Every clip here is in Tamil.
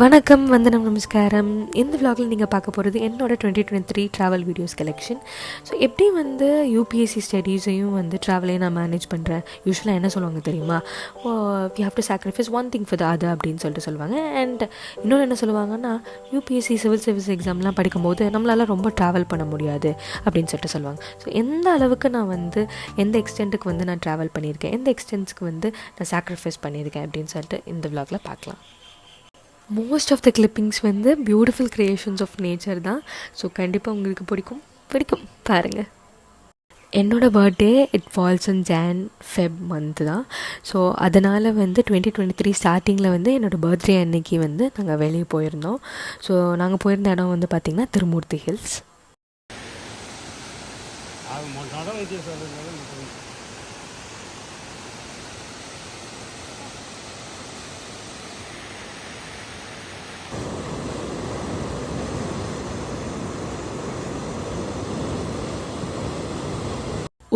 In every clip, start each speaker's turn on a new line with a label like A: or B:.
A: வணக்கம், வந்தனம், நமஸ்காரம். இந்த விலாகில் நீங்கள் பார்க்க போகிறது என்னோட 2023 ட்ராவல் வீடியோஸ் கலெக்ஷன். ஸோ எப்படி யூபிஎஸ்சி ஸ்டடீஸையும் ட்ராவலையும் நான் மேனேஜ் பண்ணுறேன். யூஸ்வலாக என்ன சொல்லுவாங்க தெரியுமா, we have to sacrifice one thing for the other அப்படின்னு சொல்லுவாங்க. அண்ட் இன்னொன்று என்ன சொல்லுவாங்கன்னா, யூபிஎஸ்சி சிவில் சர்வீஸ் எக்ஸாம்லாம் படிக்கும்போது நம்மளால் ரொம்ப ட்ராவல் பண்ண முடியாது அப்படின்னு சொல்லுவாங்க. ஸோ எந்த அளவுக்கு நான் எந்த எக்ஸ்டென்ட்டுக்கு நான் ட்ராவல் பண்ணியிருக்கேன், எந்த எக்ஸ்டென்ட்ஸ்க்கு நான் சாக்ரிஃபைஸ் பண்ணியிருக்கேன் அப்படின்னு இந்த விலாகில் பார்க்கலாம். Most of the clippings beautiful creations of nature தான். ஸோ கண்டிப்பாக உங்களுக்கு பிடிக்கும் பாருங்கள். என்னோடய birthday it falls in Feb month தான். ஸோ அதனால் 2023 ஸ்டார்டிங்கில் என்னோடய பர்த்டே அன்னைக்கு நாங்கள் வெளியே போயிருந்தோம். ஸோ நாங்கள் போயிருந்த இடம் பார்த்திங்கன்னா திருமூர்த்தி ஹில்ஸ்.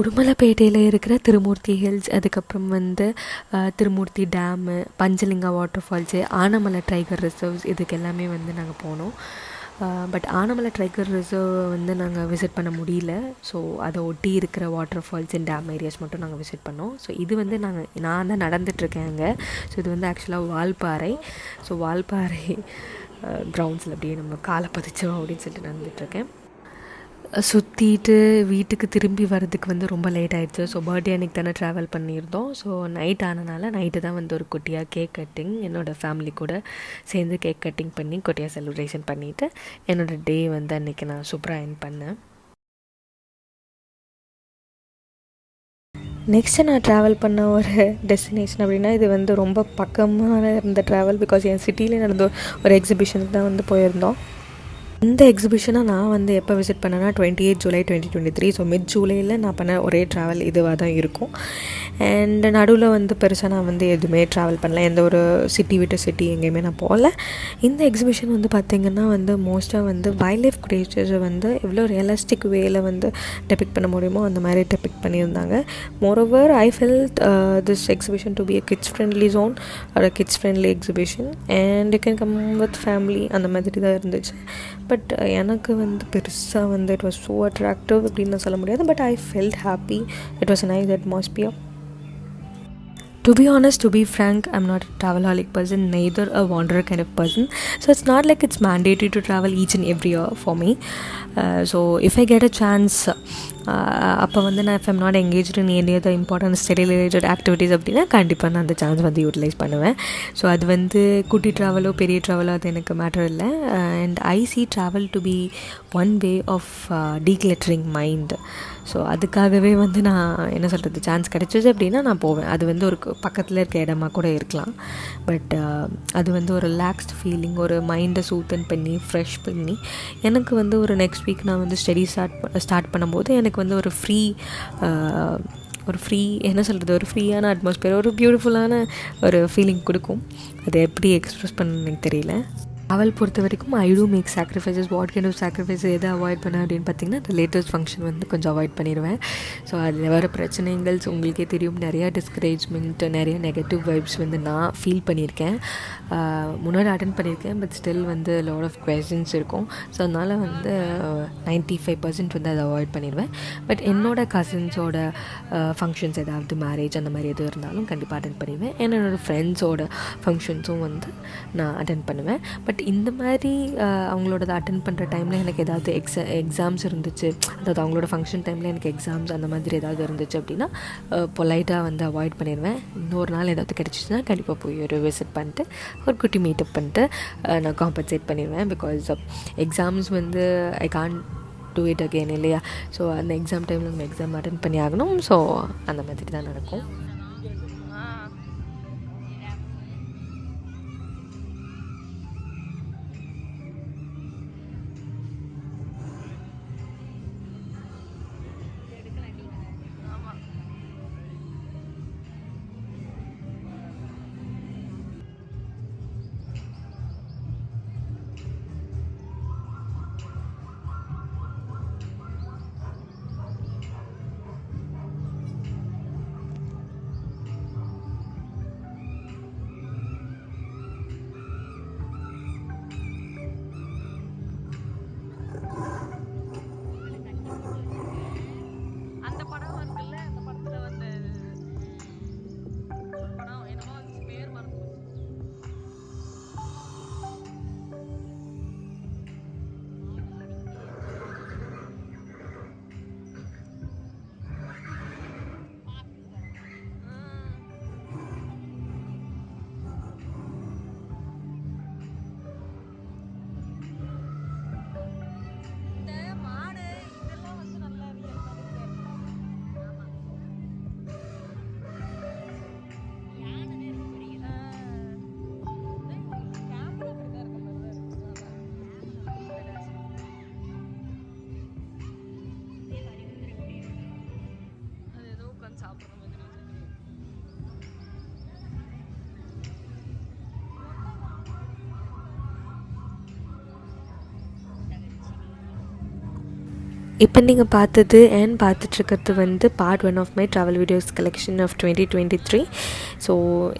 A: உடுமலைப்பேட்டையில் இருக்கிற திருமூர்த்தி ஹில்ஸ், அதுக்கப்புறம் Thirumurthy dam, Panchalinga water falls, Anamalai tiger reserves, இதுக்கு எல்லாமே நாங்கள் போனோம். பட் ஆனமலை டைகர் ரிசர்வ் நாங்கள் விசிட் பண்ண முடியல. ஸோ அதை ஒட்டி இருக்கிற water falls and dam areas மட்டும் நாங்கள் விசிட் பண்ணோம். ஸோ இது நான் தான் நடந்துகிட்ருக்கேன் அங்கே. ஸோ இது ஆக்சுவலாக வால்பாறை. ஸோ வால்பாறை கிரவுண்ட்ஸில் அப்படியே நம்ம காலை பதிச்சோம் அப்படின்னு சொல்லிட்டு நடந்துகிட்ருக்கேன். சுற்றிட்டு வீட்டுக்கு திரும்பி வரதுக்கு ரொம்ப லேட் ஆகிடுச்சு. ஸோ பர்த்டே அன்றைக்கி தானே ட்ராவல் பண்ணியிருந்தோம். ஸோ நைட் ஆனனால நைட்டு தான் ஒரு குட்டியாக கேக் கட்டிங், என்னோடய ஃபேமிலி கூட சேர்ந்து கேக் கட்டிங் பண்ணி குட்டியாக செலிப்ரேஷன் பண்ணிவிட்டு என்னோடய டே அன்றைக்கி நான் சூப்பராக என் பண்ணேன். நெக்ஸ்ட்டு நான் ட்ராவல் பண்ண ஒரு டெஸ்டினேஷன் அப்படின்னா, இது ரொம்ப பக்கமாக இருந்த ட்ராவல். பிகாஸ் என் சிட்டியிலே நடந்த ஒரு எக்ஸிபிஷனுக்கு தான் போயிருந்தோம். இந்த எக்ஸிபிஷனை நான் எப்போ விசிட் பண்ணேன்னா 28 ஜூலை 2023. ஸோ மிட் ஜூலையில் நான் பண்ண ஒரே ட்ராவல் இதுவாக தான் இருக்கும். அண்ட் நடுவில் பெருசாக நான் எதுவுமே ட்ராவல் பண்ணல, எந்த ஒரு சிட்டி விட்டு சிட்டி எங்கேயுமே நான் போகல. இந்த எக்ஸிபிஷன் பார்த்திங்கன்னா மோஸ்ட்டாக வைல்ட் லைஃப் கிரியேச்சர்ஸை எவ்வளோ ரியலிஸ்டிக் வேயில் டெபிக்ட் பண்ண முடியுமோ அந்த மாதிரி டெபிக்ட் பண்ணியிருந்தாங்க. Moreover I felt this exhibition to be a kids friendly zone or a kids friendly exhibition. And you can come with family, அந்த மாதிரி தான் இருந்துச்சு. பட் எனக்கு பெருசாக இட் வாஸ் ஸோ அட்ராக்டிவ் அப்படின்னு சொல்ல முடியாது. But I felt happy. It was a nice atmosphere. To be honest, to be frank, I'm not a travelaholic person, neither a wanderer kind of person. So it's not like it's mandatory to travel each and every year for me. So if I get a chance, அப்போ நான் if I'm not engaged in any other important study related activities அப்படின்னா கண்டிப்பாக நான் அந்த சான்ஸ் யூட்டிலைஸ் பண்ணுவேன். ஸோ அது குட்டி ட்ராவலோ பெரிய ட்ராவலோ அது எனக்கு மேட்டர் இல்லை. And I see travel to be one way of decluttering mind. So அதுக்காகவே நான் என்ன சொல்கிறது, சான்ஸ் கிடச்சிது அப்படின்னா நான் போவேன். அது ஒரு பக்கத்தில் இருக்க இடமா கூட இருக்கலாம். பட் அது ஒரு ரிலாக்ஸ்ட் ஃபீலிங், ஒரு மைண்டை சூத்தன் பண்ணி ஃப்ரெஷ் பண்ணி எனக்கு ஒரு நெக்ஸ்ட் வீக் நான் ஸ்டடி ஸ்டார்ட் பண்ணும்போது எனக்கு ஒரு ஃப்ரீ என்ன சொல்கிறது, ஒரு ஃப்ரீயான அட்மாஸ்பியர், ஒரு பியூட்டிஃபுல்லான ஒரு ஃபீலிங் கொடுக்கும். அதை எப்படி எக்ஸ்ப்ரெஸ் பண்ணணும்னு எனக்கு தெரியல. ட்ராவல் பொறுத்த வரைக்கும் I do make sacrifices. What kind of sacrifice எதை அவாய்ட் பண்ணேன் அப்படின்னு பார்த்திங்கன்னா, இந்த லேட்டஸ்ட் ஃபங்க்ஷன் கொஞ்சம் அவாய்ட் பண்ணிடுவேன். ஸோ அதில் வர பிரச்சனைகள் உங்களுக்கே தெரியும். நிறையா டிஸ்கரேஜ்மெண்ட், நிறைய நெகட்டிவ் வைப்ஸ் நான் ஃபீல் பண்ணியிருக்கேன். முன்னாடி அட்டென்ட் பண்ணியிருக்கேன். But still lot of questions இருக்கும். ஸோ அதனால் 95% அதை அவாய்ட் பண்ணிடுவேன். பட் என்னோடய கசின்ஸோட ஃபங்க்ஷன்ஸ், ஏதாவது மேரேஜ் அந்த மாதிரி எது இருந்தாலும் கண்டிப்பாக அட்டென்ட் பண்ணிடுவேன். என்னோடய ஃப்ரெண்ட்ஸோட ஃபங்க்ஷன்ஸும் நான் அட்டென்ட் பண்ணுவேன். பட் இந்த மாதிரி அவங்களோட அட்டென்ட் பண்ணுற டைமில் எனக்கு ஏதாவது எக்ஸாம்ஸ் இருந்துச்சு, அதாவது அவங்களோட ஃபங்க்ஷன் டைமில் எனக்கு எக்ஸாம்ஸ் அந்த மாதிரி ஏதாவது இருந்துச்சு அப்படின்னா பொலைட்டாக அவாய்ட் பண்ணிடுவேன். இன்னொரு நாள் ஏதாவது கிடச்சிச்சின்னா கண்டிப்பாக போய் ஒரு விசிட் பண்ணிட்டு ஒரு குட்டி மீட்டப் பண்ணிட்டு நான் காம்பன்சேட் பண்ணிடுவேன். Because exams I can't do it again இல்லையா. ஸோ அந்த எக்ஸாம் டைமில் நம்ம எக்ஸாம் அட்டென்ட் பண்ணி ஆகணும். ஸோ அந்த மாதிரி தான் நடக்கும். இப்போ நீங்கள் பார்த்தது அண்ட் பார்த்துட்ருக்கிறது வந்து part 1 of my travel videos collection of 2023. So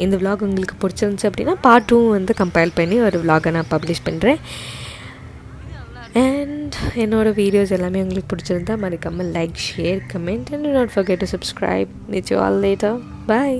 A: இந்த விலாக் உங்களுக்கு பிடிச்சிருந்துச்சி அப்படின்னா பார்ட் 2 வந்து கம்பைல் பண்ணி ஒரு விலாகை நான் பப்ளிஷ் பண்ணுறேன். அண்ட் என்னோடய வீடியோஸ் எல்லாமே உங்களுக்கு பிடிச்சிருந்தா மறக்காமல் like, share, comment and not forget to subscribe. Meet you all later. Bye.